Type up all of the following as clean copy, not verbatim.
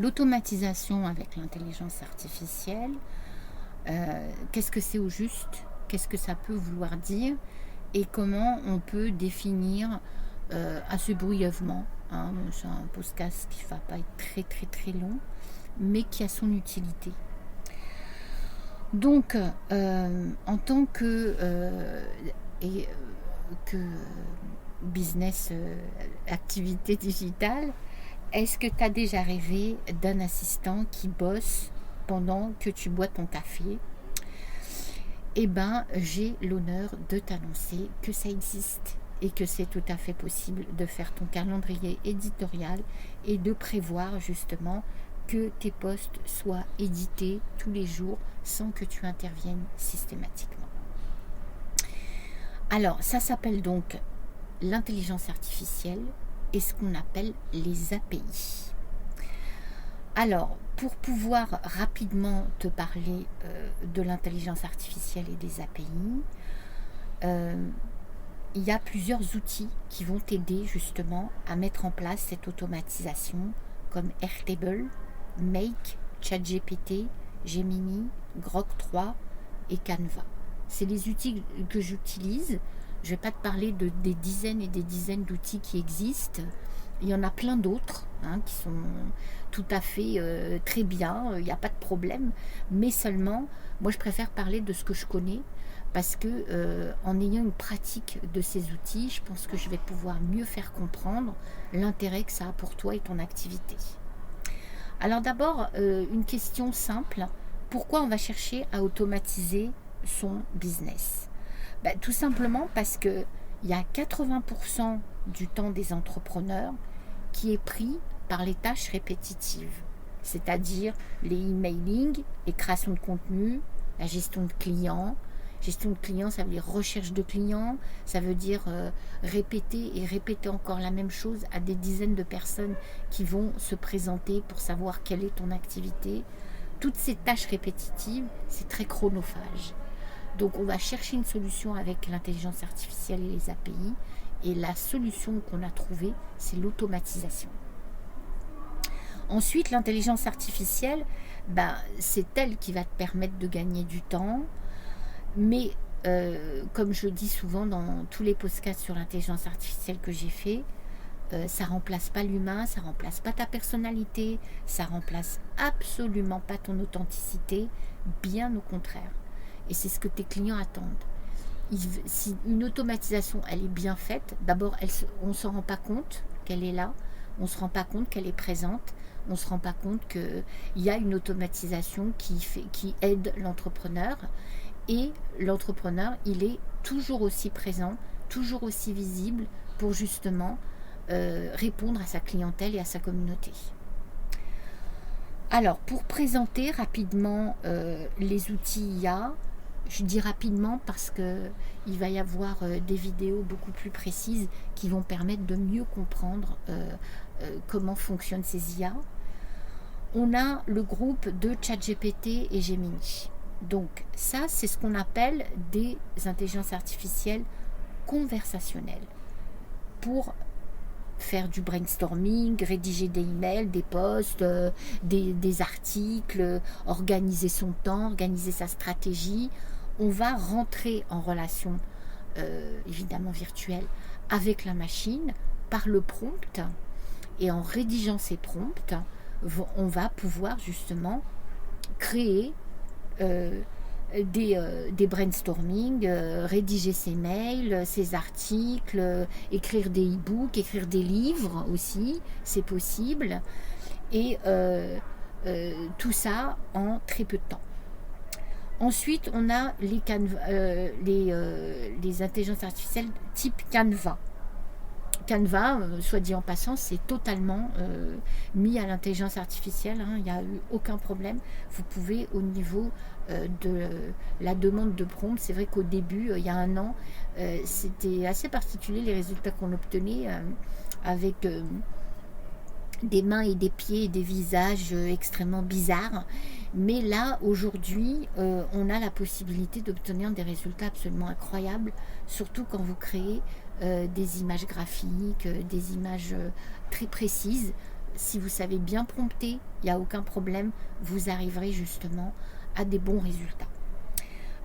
L'automatisation avec l'intelligence artificielle, qu'est-ce que c'est au juste? Qu'est-ce que ça peut vouloir dire? Et comment on peut définir assez brièvement, hein, c'est un podcast qui ne va pas être très très très long, mais qui a son utilité. Donc, en tant que business, activité digitale, est-ce que tu as déjà rêvé d'un assistant qui bosse pendant que tu bois ton café? Eh bien, j'ai l'honneur de t'annoncer que ça existe et que c'est tout à fait possible de faire ton calendrier éditorial et de prévoir justement que tes posts soient édités tous les jours sans que tu interviennes systématiquement. Alors, ça s'appelle donc l'intelligence artificielle et ce qu'on appelle les API. Alors, pour pouvoir rapidement te parler de l'intelligence artificielle et des API, il y a plusieurs outils qui vont t'aider justement à mettre en place cette automatisation, comme Airtable, Make, ChatGPT, Gemini, Grok 3 et Canva. C'est les outils que j'utilise. Je ne vais pas te parler des dizaines et des dizaines d'outils qui existent. Il y en a plein d'autres qui sont tout à fait très bien, il n'y a pas de problème. Mais seulement, moi je préfère parler de ce que je connais parce que en ayant une pratique de ces outils, je pense que je vais pouvoir mieux faire comprendre l'intérêt que ça a pour toi et ton activité. Alors d'abord, une question simple, pourquoi on va chercher à automatiser son business? Tout simplement parce qu'il y a 80% du temps des entrepreneurs qui est pris par les tâches répétitives, c'est-à-dire les emailing, les créations de contenu, la gestion de clients. Gestion de clients, ça veut dire recherche de clients, ça veut dire répéter et répéter encore la même chose à des dizaines de personnes qui vont se présenter pour savoir quelle est ton activité. Toutes ces tâches répétitives, c'est très chronophage. Donc on va chercher une solution avec l'intelligence artificielle et les API. Et la solution qu'on a trouvée, c'est l'automatisation. Ensuite, l'intelligence artificielle, c'est elle qui va te permettre de gagner du temps. Mais comme je dis souvent dans tous les podcasts sur l'intelligence artificielle que j'ai fait, ça ne remplace pas l'humain, ça ne remplace pas ta personnalité, ça ne remplace absolument pas ton authenticité, bien au contraire. Et c'est ce que tes clients attendent. Si une automatisation, elle est bien faite, d'abord, on ne se rend pas compte qu'elle est là, on ne se rend pas compte qu'elle est présente, on ne se rend pas compte qu'il y a une automatisation qui aide l'entrepreneur. Et l'entrepreneur, il est toujours aussi présent, toujours aussi visible pour justement répondre à sa clientèle et à sa communauté. Alors, pour présenter rapidement les outils IA, je dis rapidement parce qu'il va y avoir des vidéos beaucoup plus précises qui vont permettre de mieux comprendre comment fonctionnent ces IA. On a le groupe de ChatGPT et Gemini. Donc ça, c'est ce qu'on appelle des intelligences artificielles conversationnelles pour faire du brainstorming, rédiger des emails, des posts, des articles, organiser son temps, organiser sa stratégie. On va rentrer en relation, évidemment virtuelle, avec la machine par le prompt. Et en rédigeant ces prompts, on va pouvoir justement créer des brainstorming, rédiger ses mails, ses articles, écrire des e-books, écrire des livres aussi, c'est possible. Et tout ça en très peu de temps. Ensuite, on a les intelligences artificielles type Canva. Canva, soit dit en passant, c'est totalement mis à l'intelligence artificielle, il n'y a eu aucun problème. Vous pouvez, au niveau de la demande de prompt, c'est vrai qu'au début, il y a un an, c'était assez particulier les résultats qu'on obtenait avec des mains et des pieds et des visages extrêmement bizarres. Mais là, aujourd'hui, on a la possibilité d'obtenir des résultats absolument incroyables, surtout quand vous créez des images graphiques, des images très précises. si vous savez bien prompter, il n'y a aucun problème, vous arriverez justement à des bons résultats.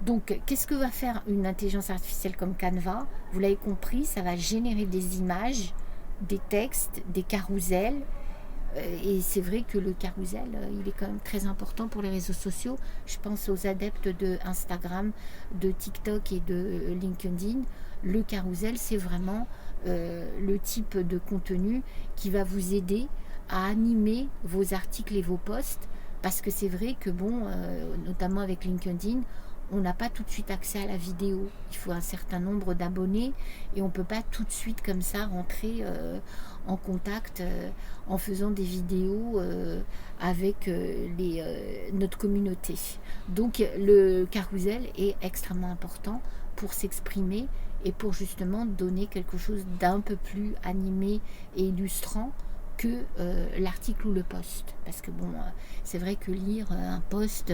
Donc, qu'est-ce que va faire une intelligence artificielle comme Canva? Vous l'avez compris, ça va générer des images, des textes, des carousels. Et c'est vrai que le carrousel, il est quand même très important pour les réseaux sociaux. Je pense aux adeptes de Instagram, de TikTok et de LinkedIn. Le carrousel, c'est vraiment le type de contenu qui va vous aider à animer vos articles et vos posts. Parce que c'est vrai que, bon, notamment avec LinkedIn, on n'a pas tout de suite accès à la vidéo. Il faut un certain nombre d'abonnés et on ne peut pas tout de suite comme ça rentrer en contact en faisant des vidéos avec notre communauté. Donc le carrousel est extrêmement important pour s'exprimer et pour justement donner quelque chose d'un peu plus animé et illustrant que l'article ou le post. Parce que bon, c'est vrai que lire un post,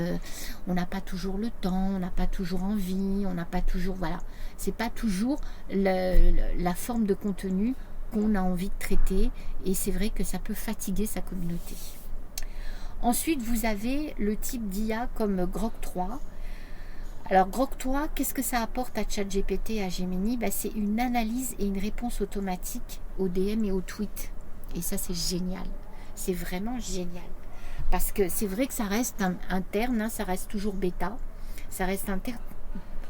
on n'a pas toujours le temps, on n'a pas toujours envie, on n'a pas toujours, voilà, c'est pas toujours la forme de contenu qu'on a envie de traiter, et c'est vrai que ça peut fatiguer sa communauté. Ensuite, vous avez le type d'IA comme Grok 3. Alors Grok 3, qu'est-ce que ça apporte à ChatGPT et à Gemini? C'est une analyse et une réponse automatique aux DM et aux tweets. Et ça, c'est génial. C'est vraiment génial. Parce que c'est vrai que ça reste interne, hein, ça reste toujours bêta, ça reste interne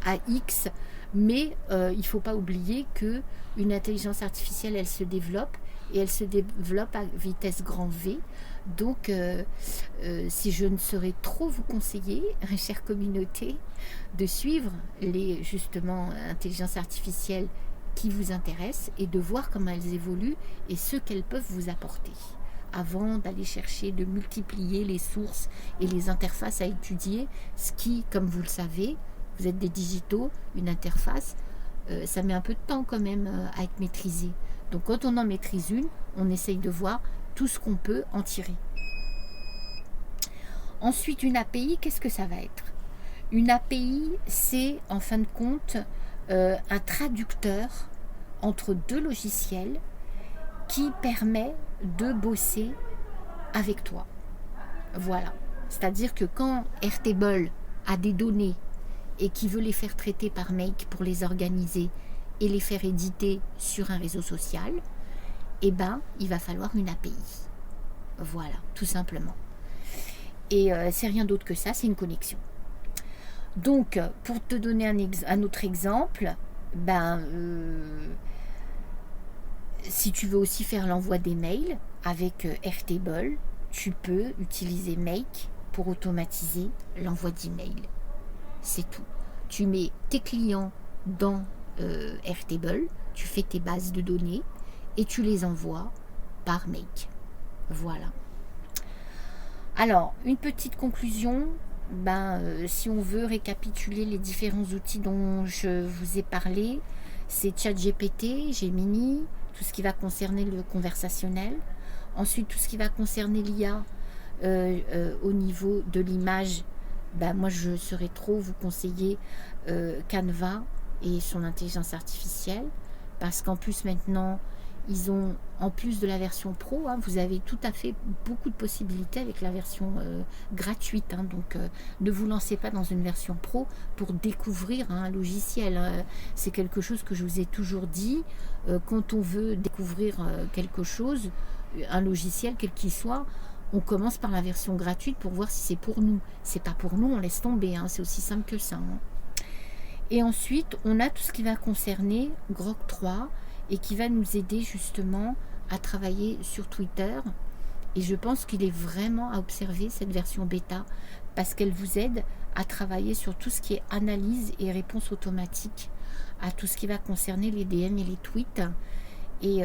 à X, mais il ne faut pas oublier qu'une intelligence artificielle, elle se développe, et elle se développe à vitesse grand V. Donc, si je ne saurais trop vous conseiller, chère communauté, de suivre les, justement, intelligences artificielles qui vous intéressent et de voir comment elles évoluent et ce qu'elles peuvent vous apporter avant d'aller chercher, de multiplier les sources et les interfaces à étudier, ce qui, comme vous le savez, vous êtes des digitaux, une interface, ça met un peu de temps quand même à être maîtrisé. Donc quand on en maîtrise une, on essaye de voir tout ce qu'on peut en tirer. Ensuite, une API, qu'est-ce que ça va être? Une API, c'est en fin de compte un traducteur entre deux logiciels qui permet de bosser avec toi. Voilà. C'est-à-dire que quand Airtable a des données et qui veut les faire traiter par Make pour les organiser et les faire éditer sur un réseau social, eh ben, il va falloir une API. Voilà, tout simplement. Et c'est rien d'autre que ça, c'est une connexion. Donc, pour te donner un autre exemple, si tu veux aussi faire l'envoi des mails avec Airtable, tu peux utiliser Make pour automatiser l'envoi d'emails. C'est tout. Tu mets tes clients dans Airtable, tu fais tes bases de données et tu les envoies par Make. Voilà. Alors, une petite conclusion. Si on veut récapituler les différents outils dont je vous ai parlé, c'est ChatGPT, Gemini, tout ce qui va concerner le conversationnel. Ensuite, tout ce qui va concerner l'IA au niveau de l'image, moi je saurais trop vous conseiller Canva et son intelligence artificielle, parce qu'en plus maintenant, ils ont, en plus de la version pro, vous avez tout à fait beaucoup de possibilités avec la version gratuite. Donc, ne vous lancez pas dans une version pro pour découvrir un logiciel. C'est quelque chose que je vous ai toujours dit. Quand on veut découvrir quelque chose, un logiciel, quel qu'il soit, on commence par la version gratuite pour voir si c'est pour nous. C'est pas pour nous, on laisse tomber. C'est aussi simple que ça. Et ensuite, on a tout ce qui va concerner Grok 3 et qui va nous aider justement à travailler sur Twitter. Et je pense qu'il est vraiment à observer cette version bêta parce qu'elle vous aide à travailler sur tout ce qui est analyse et réponse automatique à tout ce qui va concerner les DM et les tweets. Et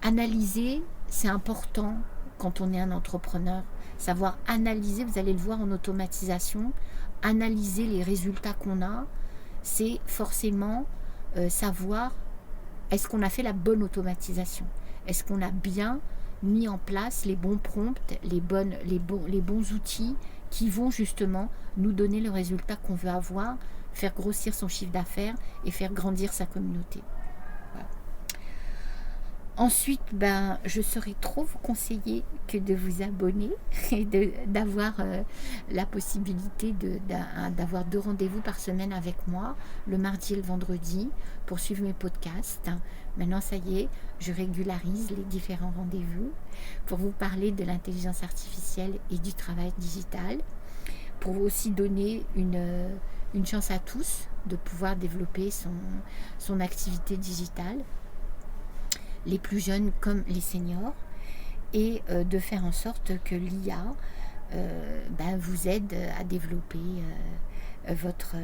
analyser, c'est important quand on est un entrepreneur. Savoir analyser, vous allez le voir en automatisation, analyser les résultats qu'on a, c'est forcément savoir est-ce qu'on a fait la bonne automatisation, est-ce qu'on a bien mis en place les bons prompts, les bons outils qui vont justement nous donner le résultat qu'on veut avoir, faire grossir son chiffre d'affaires et faire grandir sa communauté. Voilà. Ensuite, je saurais trop vous conseiller que de vous abonner et d'avoir la possibilité d'avoir 2 rendez-vous par semaine avec moi, le mardi et le vendredi, pour suivre mes podcasts. Maintenant, ça y est, je régularise les différents rendez-vous pour vous parler de l'intelligence artificielle et du travail digital, pour aussi donner une chance à tous de pouvoir développer son activité digitale, les plus jeunes comme les seniors, et de faire en sorte que l'IA vous aide à développer votre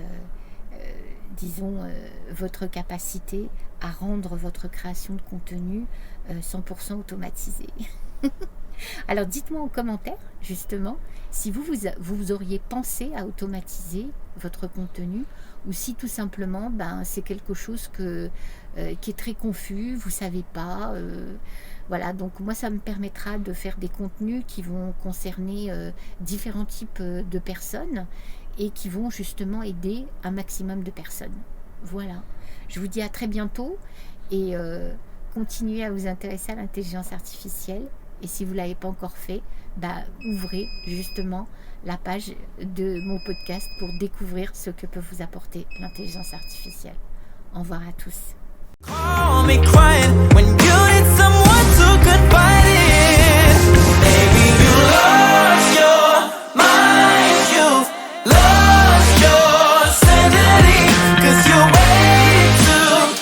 capacité à rendre votre création de contenu 100% automatisée. Alors dites-moi en commentaire justement si vous auriez pensé à automatiser votre contenu, ou si tout simplement c'est quelque chose qui est très confus, vous ne savez pas. Voilà, donc moi ça me permettra de faire des contenus qui vont concerner différents types de personnes et qui vont justement aider un maximum de personnes. Voilà, je vous dis à très bientôt, et continuez à vous intéresser à l'intelligence artificielle. Et si vous ne l'avez pas encore fait, ouvrez justement la page de mon podcast pour découvrir ce que peut vous apporter l'intelligence artificielle. Au revoir à tous.